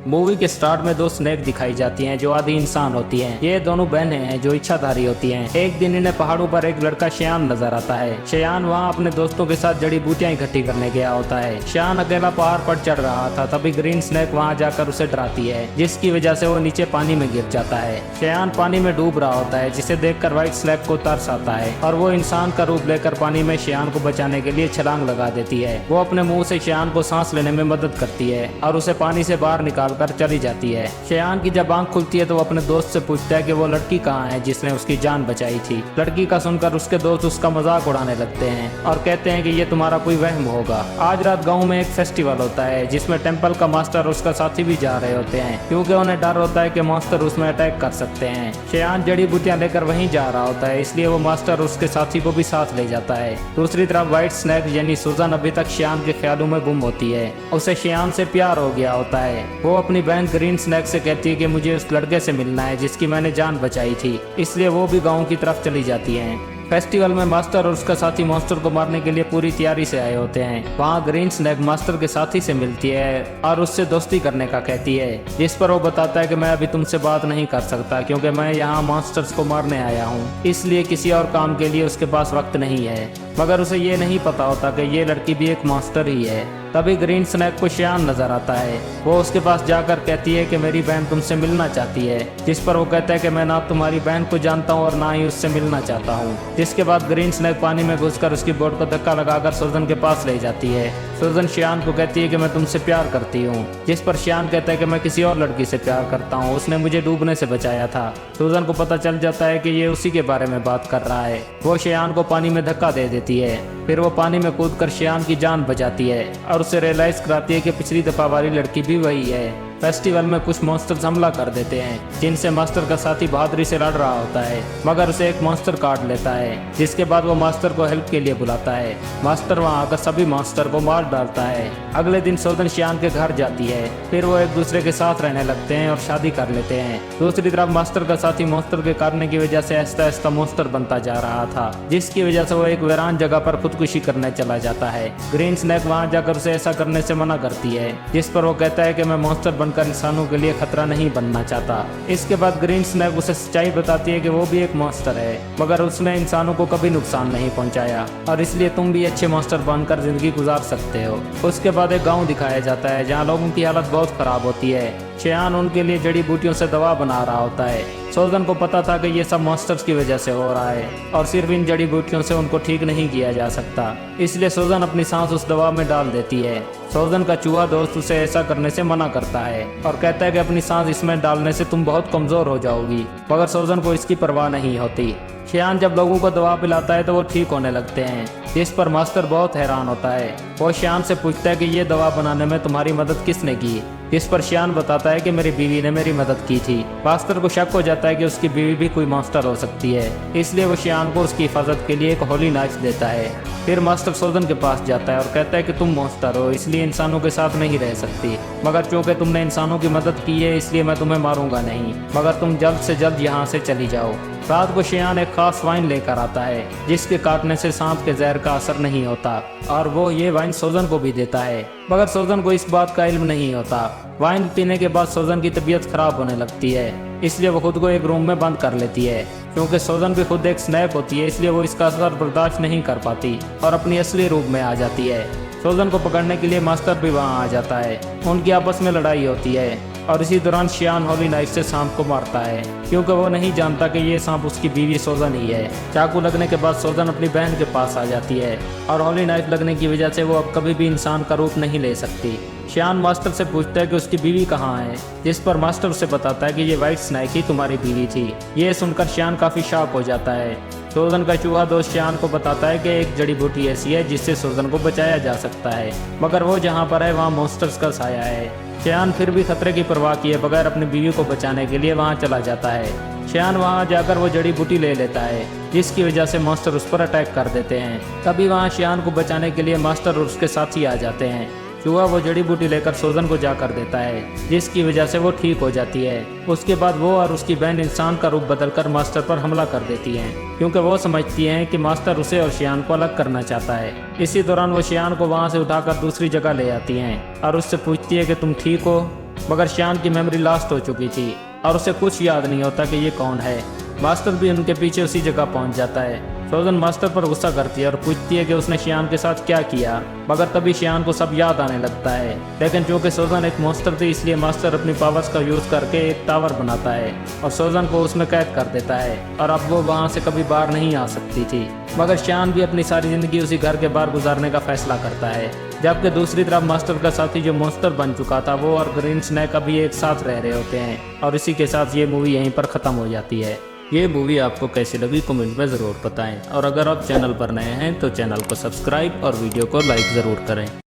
Movie के start में दो स्नेक दिखाई जाती हैं जो आधी इंसान होती हैं। ये दोनों बहनें हैं जो इच्छाधारी होती हैं। एक दिन इन्हें पहाड़ों पर एक लड़का शयान नजर आता है। शयान वहाँ अपने दोस्तों के साथ जड़ी बूटियां इकट्ठी करने गया होता है। शयान अकेला पहाड़ पर चढ़ रहा था, तभी ग्रीन स्नेक वहाँ जाकर उसे डराती है, जिसकी वजह से वो नीचे पानी में गिर जाता है। शयान पानी में डूब रहा होता है, जिसे देखकर व्हाइट स्नेक को तरस आता है और वो इंसान का रूप लेकर पानी में शयान को बचाने के लिए छलांग लगा देती है। वो अपने मुंह से शयान को सांस लेने में मदद करती है और उसे पानी से बाहर निकाल कर चली जाती है। शयान की जब आंख खुलती है तो वो अपने दोस्त से पूछता है कि वो लड़की कहाँ है जिसने उसकी जान बचाई थी। लड़की का सुनकर उसके दोस्त उसका मजाक उड़ाने लगते हैं और कहते हैं कि ये तुम्हारा कोई वहम होगा। आज रात गाँव में एक फेस्टिवल होता है जिसमें टेम्पल का मास्टर और उसका साथी भी जा रहे होते हैं, क्योंकि उन्हें डर होता है कि मास्टर उसमें अटैक कर सकते हैं। शयान जड़ी बूटियां लेकर वहीं जा रहा होता है, इसलिए वो मास्टर उसके साथी को भी साथ ले जाता है। दूसरी तरफ व्हाइट स्नेक यानी सुजन अभी तक शयान के ख्यालों में गुम होती है। उसे शयान से प्यार हो गया होता है। वो अपनी बहन ग्रीन स्नेक से कहती है कि मुझे उस लड़के से मिलना है जिसकी मैंने जान बचाई थी, इसलिए वो भी गाँव की तरफ चली जाती है। फेस्टिवल में मास्टर और उसका साथी मॉन्स्टर को मारने के लिए पूरी तैयारी से आए होते हैं। वहाँ ग्रीन स्नेक मास्टर के साथी से मिलती है और उससे दोस्ती करने का कहती है, जिस पर वो बताता है कि मैं अभी तुमसे बात नहीं कर सकता क्योंकि मैं यहाँ मॉन्स्टर्स को मारने आया हूँ, इसलिए किसी और काम के लिए उसके पास वक्त नहीं है। मगर उसे ये नहीं पता होता कि ये लड़की भी एक मॉन्स्टर ही है। तभी ग्रीन स्नेक को शयान नजर आता है। वो उसके पास जाकर कहती है कि मेरी बहन तुमसे मिलना चाहती है, जिस पर वो कहता है कि मैं ना तुम्हारी बहन को जानता हूँ और ना ही उससे मिलना चाहता हूँ। जिसके बाद ग्रीन स्नेक पानी में घुसकर उसकी बोट को धक्का लगाकर सुजन के पास ले जाती है। सुजन शयान को कहती है कि मैं तुमसे प्यार करती हूँ, जिस पर शयान कहता है कि मैं किसी और लड़की से प्यार करता हूँ, उसने मुझे डूबने से बचाया था। सुजन को पता चल जाता है कि ये उसी के बारे में बात कर रहा है। वो शयान को पानी में धक्का दे देती है, फिर वो पानी में कूदकर शयान की जान बचाती है और उसे रियलाइज कराती है कि पिछली दफा वाली लड़की भी वही है। फेस्टिवल में कुछ मॉन्स्टर्स हमला कर देते हैं, जिनसे मास्टर का साथी बहादुरी से लड़ रहा होता है, मगर उसे एक मॉन्स्टर काट लेता है, जिसके बाद वो मास्टर को हेल्प के लिए बुलाता है। मास्टर वहां आकर सभी मॉन्स्टर को मार डालता है। अगले दिन सुजन शयान के घर जाती है, फिर वो एक दूसरे के साथ रहने लगते हैं और शादी कर लेते हैं। दूसरी तरफ मास्टर का साथी मॉन्स्टर के काटने की वजह से आहिस्ता आहिस्ता मॉन्स्टर बनता जा रहा था, जिसकी वजह से वो एक वीरान जगह पर खुदकुशी करने चला जाता है। ग्रीन स्नेक वहां जाकर उसे ऐसा करने से मना करती है, जिस पर वो कहता है कि मैं मॉन्स्टर बनकर इंसानों के लिए खतरा नहीं बनना चाहता। इसके बाद ग्रीन स्नेक उसे सच्चाई बताती है कि वो भी एक मॉन्स्टर है, मगर उसने इंसानों को कभी नुकसान नहीं पहुंचाया और इसलिए तुम भी अच्छे मॉन्स्टर बनकर जिंदगी गुजार सकते हो। उसके बाद एक गांव दिखाया जाता है जहां लोगों की हालत बहुत खराब होती है। शयान उनके लिए जड़ी बूटियों से दवा बना रहा होता है। सोजन को पता था कि ये सब मॉन्स्टर्स की वजह से हो रहा है और सिर्फ इन जड़ी बूटियों से उनको ठीक नहीं किया जा सकता, इसलिए सोजन अपनी सांस उस दवा में डाल देती है। सोजन का चूहा दोस्त उसे ऐसा करने से मना करता है और कहता है कि अपनी सांस इसमें डालने से तुम बहुत कमजोर हो जाओगी, मगर सोजन को इसकी परवाह नहीं होती। शयान जब लोगों को दवा पिलाता है तो वो ठीक होने लगते हैं, जिस पर मास्टर बहुत हैरान होता है। वो शयान से पूछता है कि ये दवा बनाने में तुम्हारी मदद किसने की, जिस पर शयान बताता है कि मेरी बीवी ने मेरी मदद की थी। मास्टर को शक हो जाता है कि उसकी बीवी भी कोई मॉन्स्टर हो सकती है, इसलिए वो शयान को उसकी हिफाजत के लिए एक होली नाच देता है। फिर मास्टर सोजन के पास जाता है और कहता है कि तुम मॉन्स्टर हो, इसलिए इंसानों के साथ नहीं रह सकती, मगर चूंकि तुमने इंसानों की मदद की है इसलिए मैं तुम्हें मारूंगा नहीं, मगर तुम जल्द से जल्द यहाँ से चली जाओ। रात को शयान एक खास वाइन लेकर आता है, जिसके काटने से सांप के जहर का असर नहीं होता और वो ये वाइन सोजन को भी देता है, मगर सोजन को इस बात का इल्म नहीं होता। वाइन पीने के बाद सोजन की तबीयत खराब होने लगती है, इसलिए वो खुद को एक रूम में बंद कर लेती है। क्योंकि सोजन भी खुद एक स्नेक होती है, इसलिए वो इसका असर बर्दाश्त नहीं कर पाती और अपनी असली रूप में आ जाती है। सोजन को पकड़ने के लिए मास्टर भी वहाँ आ जाता है। उनकी आपस में लड़ाई होती है और इसी दौरान शयान होली नाइफ से सांप को मारता है, क्योंकि वो नहीं जानता कि ये सांप उसकी बीवी सोजन ही है। चाकू लगने के बाद सोजन अपनी बहन के पास आ जाती है और होली नाइफ लगने की वजह से वो अब कभी भी इंसान का रूप नहीं ले सकती। शयान मास्टर से पूछता है कि उसकी बीवी कहाँ है, जिस पर मास्टर उसे बताता है कि ये व्हाइट स्नेक ही तुम्हारी बीवी थी। ये सुनकर शयान काफी शॉक हो जाता है। सोजन का चूहा दोस्त शयान को बताता है कि एक जड़ी बूटी ऐसी है जिससे सोजन को बचाया जा सकता है, मगर वो जहाँ पर है वहाँ मॉन्स्टर्स का साया है। शयान फिर भी खतरे की परवाह किए बगैर अपनी बीवी को बचाने के लिए वहाँ चला जाता है। शयान वहाँ जाकर वो जड़ी बूटी ले लेता है, जिसकी वजह से मॉन्स्टर उस पर अटैक कर देते हैं। तभी वहाँ शयान को बचाने के लिए मास्टर और उसके साथी आ जाते हैं। चूहा वो जड़ी बूटी लेकर सोजन को जा कर देता है, जिसकी वजह से वो ठीक हो जाती है। उसके बाद वो और उसकी बहन इंसान का रूप बदलकर मास्टर पर हमला कर देती हैं, क्योंकि वो समझती हैं कि मास्टर उसे और शयान को अलग करना चाहता है। इसी दौरान वो शयान को वहाँ से उठाकर दूसरी जगह ले आती हैं और उससे पूछती है कि तुम ठीक हो। मगर श्यान की मेमोरी लास्ट हो चुकी थी और उसे कुछ याद नहीं होता कि ये कौन है। मास्टर भी उनके पीछे उसी जगह पहुंच जाता है। सोजन मास्टर पर गुस्सा करती है और पूछती है कि उसने श्यान के साथ क्या किया, मगर तभी श्यान को सब याद आने लगता है। लेकिन चूंकि सोजन एक मॉन्स्टर थी, इसलिए मास्टर अपनी पावर्स का यूज करके एक टावर बनाता है और सोजन को उसमें कैद कर देता है और अब वो वहाँ से कभी बाहर नहीं आ सकती थी। मगर श्यान भी अपनी सारी जिंदगी उसी घर के बाहर गुजारने का फैसला करता है, जबकि दूसरी तरफ मास्टर का साथी जो मॉन्स्टर बन चुका था वो और ग्रीन स्नैक अभी एक साथ रह रहे होते हैं। और इसी के साथ ये मूवी यहीं पर ख़त्म हो जाती है। ये मूवी आपको कैसी लगी कमेंट में ज़रूर बताएं और अगर आप चैनल पर नए हैं तो चैनल को सब्सक्राइब और वीडियो को लाइक ज़रूर करें।